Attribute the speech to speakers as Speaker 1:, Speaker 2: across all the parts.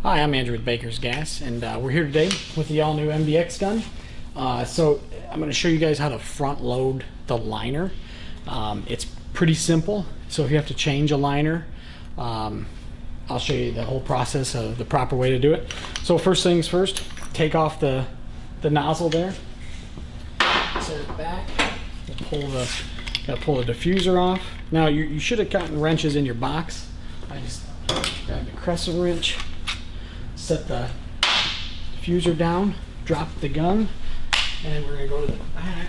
Speaker 1: Hi, I'm Andrew with Baker's Gas, and we're here today with the all-new MDX gun. So I'm going to show you guys how to front load the liner. It's pretty simple, so if you have to change a liner, I'll show you the whole process of the proper way to do it. So first things first, take off the nozzle there, set it back, gotta pull the diffuser off. Now you should have gotten wrenches in your box. I just grabbed the crescent wrench, set the diffuser down, drop the gun, and we're going to go to the back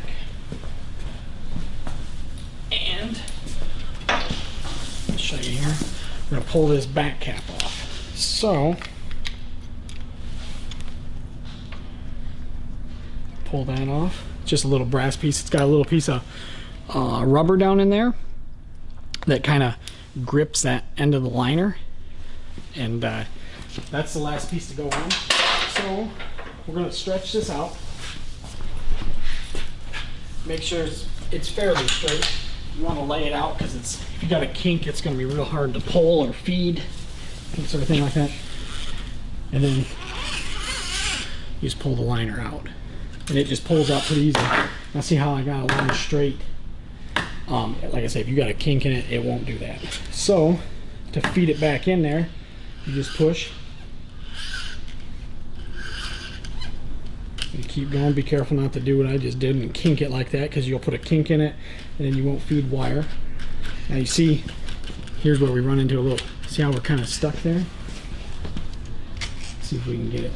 Speaker 1: and I'll show you here. We're going to pull this back cap off. So pull that off. Just a little brass piece. It's got a little piece of rubber down in there that kind of grips that end of the liner, and that's the last piece to go on. So we're going to stretch this out, make sure it's fairly straight. You want to lay it out because if you got a kink, it's going to be real hard to pull or feed, sort of thing like that. And then you just pull the liner out, and it just pulls out pretty easy. Now see how I got a line straight? Like I say, if you got a kink in it, it won't do that. So to feed it back in there, you just push. You keep going. Be careful not to do what I just did and kink it like that, because you'll put a kink in it and then you won't feed wire. Now you see, here's where we run into a little, see how we're kind of stuck there? Let's see if we can get it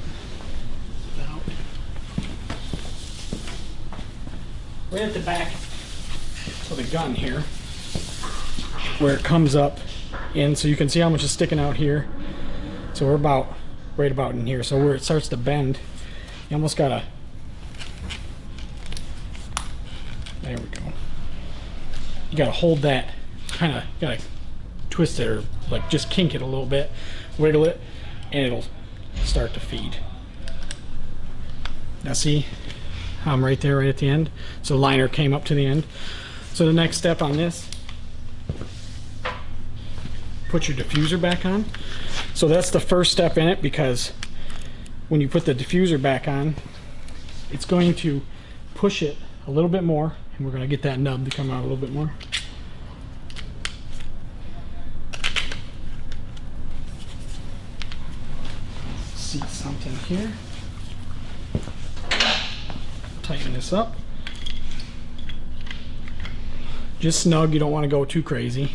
Speaker 1: out. Right at the back of the gun here, where it comes up in, so you can see how much is sticking out here. So we're right about in here. So where it starts to bend, you almost gotta, there we go. You gotta hold that, kind of gotta twist it, or like just kink it a little bit, wiggle it, and it'll start to feed. Now see how I'm right there, right at the end? So liner came up to the end. So the next step on this, put your diffuser back on. So that's the first step in it, because when you put the diffuser back on, it's going to push it a little bit more, and we're going to get that nub to come out a little bit more. See something here. Tighten this up. Just snug, you don't want to go too crazy.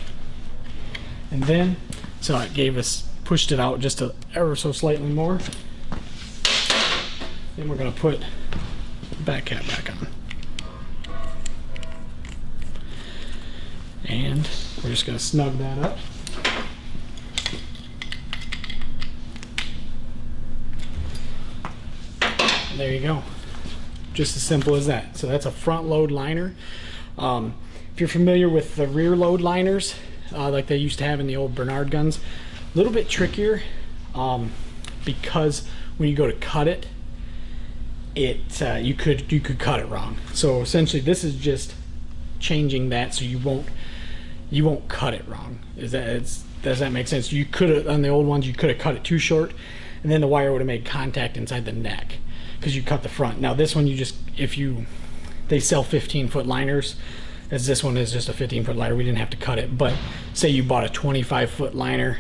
Speaker 1: And then, so it pushed it out just ever so slightly more. Then we're going to put the back cap back on. And we're just going to snug that up. And there you go. Just as simple as that. So that's a front load liner. If you're familiar with the rear load liners, like they used to have in the old Bernard guns, a little bit trickier, because when you go to cut it, you could cut it wrong. So essentially this is just changing that so you won't cut it wrong. Does that make sense? You could have, on the old ones, you could have cut it too short, and then the wire would have made contact inside the neck because you cut the front. Now this one, they sell 15-foot liners, as this one is just a 15-foot liner. We didn't have to cut it, but say you bought a 25-foot liner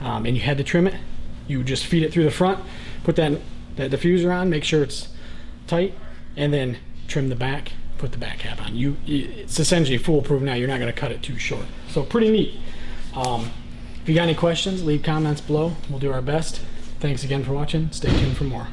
Speaker 1: and you had to trim it, you would just feed it through the front, put that diffuser on, make sure it's tight, and then trim the back, put the back cap on. It's essentially foolproof now. You're not going to cut it too short. So pretty neat. If you got any questions, leave comments below. We'll do our best. Thanks again for watching. Stay tuned for more.